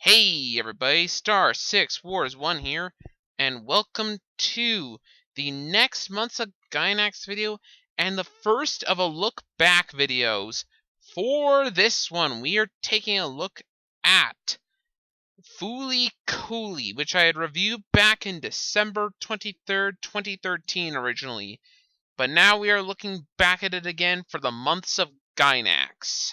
Hey everybody, Star 6 Wars 1 here, and welcome to the next month's of Gynax video and the first of a look back videos. For this one, we are taking a look at Fooly Cooly, which I had reviewed back in December 23rd, 2013 originally, but now we are looking back at it again for the months of Gynax.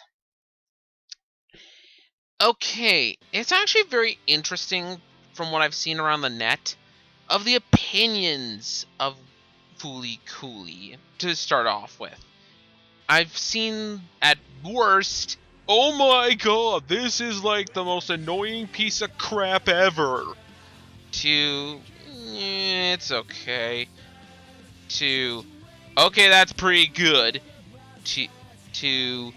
Okay, it's actually very interesting from what I've seen around the net of the opinions of Fooly Cooly to start off with. I've seen at worst, oh my god, this is like the most annoying piece of crap ever, to it's okay, to okay, that's pretty good, to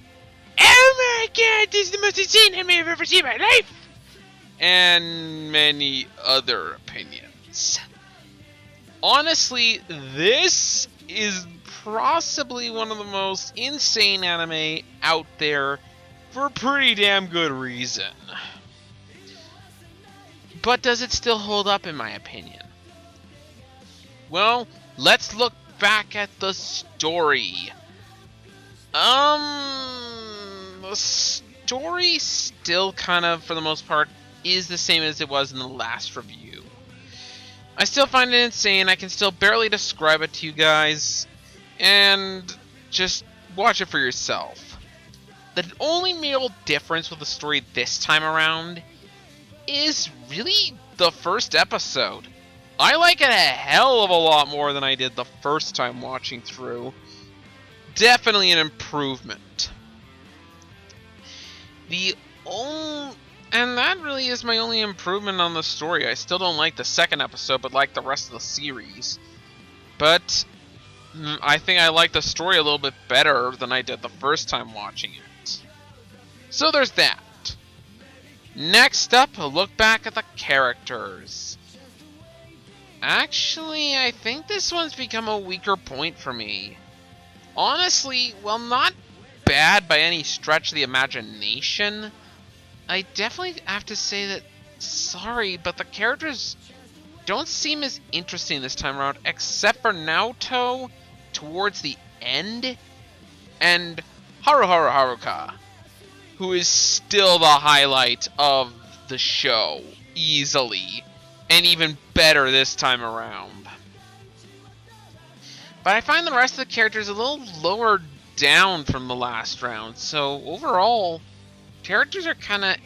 oh my god, this is the most insane anime I've ever seen in my life! And many other opinions. Honestly, this is possibly one of the most insane anime out there for a pretty damn good reason. But does it still hold up in my opinion? Well, let's look back at the story. The story still kind of, for the most part, is the same as it was in the last review. I still find it insane. I can still barely describe it to you guys, and just watch it for yourself. The only real difference with the story this time around is really the first episode. I like it a hell of a lot more than I did the first time watching through. Definitely an improvement. And that really is my only improvement on the story. I still don't like the second episode, but like the rest of the series. But I think I like the story a little bit better than I did the first time watching it. So there's that. Next up, a look back at the characters. Actually, I think this one's become a weaker point for me. Honestly, well, not bad by any stretch of the imagination. I definitely have to say that, sorry, but the characters don't seem as interesting this time around, except for Naoto towards the end, and Haruharu Haruka, who is still the highlight of the show, easily, and even better this time around. But I find the rest of the characters a little lower down from the last round, so overall, characters are kind of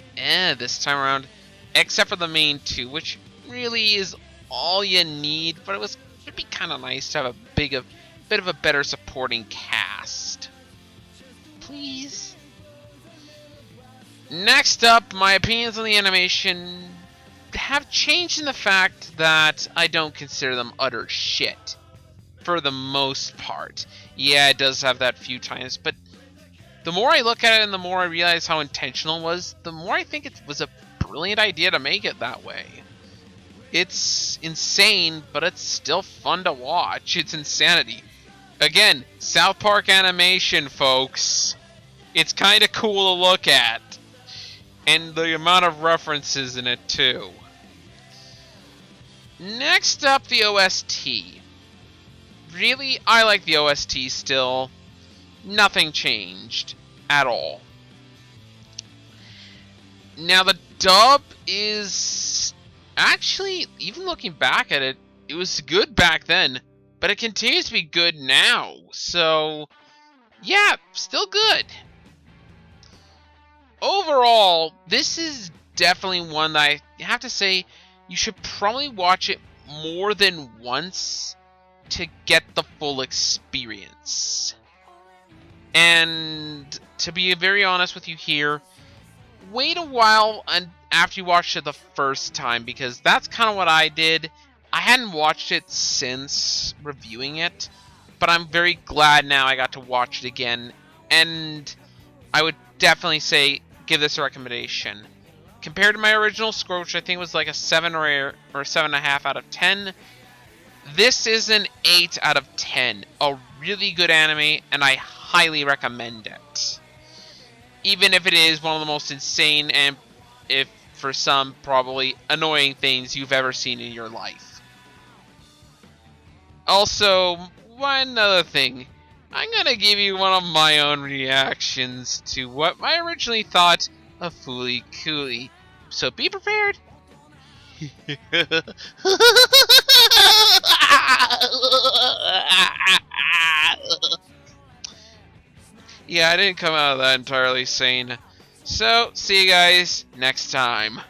this time around, except for the main two, which really is all you need, but it'd be kind of nice to have a bit of a better supporting cast. Please. Next up, my opinions on the animation have changed in the fact that I don't consider them utter shit. For the most part. Yeah, it does have that few times, but the more I look at it and the more I realize how intentional it was, the more I think it was a brilliant idea to make it that way. It's insane, but it's still fun to watch. It's insanity. Again, South Park animation, folks. It's kind of cool to look at. And the amount of references in it, too. Next up, the OST. Really, I like the OST still. Nothing changed at all. Now the dub is actually, even looking back at it, it was good back then, but it continues to be good now. So, yeah, still good. Overall, this is definitely one that I have to say you should probably watch it more than once to get the full experience. And to be very honest with you here, wait a while after you watched it the first time, because that's kind of what I did. I hadn't watched it since reviewing it, but I'm very glad now I got to watch it again, and I would definitely say give this a recommendation. Compared to my original score, which I think was like a 7 or 7.5 out of 10, this is an 8 out of 10. A really good anime, and I highly recommend it. Even if it is one of the most insane and if for some probably annoying things you've ever seen in your life. Also, one other thing. I'm gonna give you one of my own reactions to what I originally thought of Fooly Cooly. So be prepared. Yeah, I didn't come out of that entirely sane. So, see you guys next time.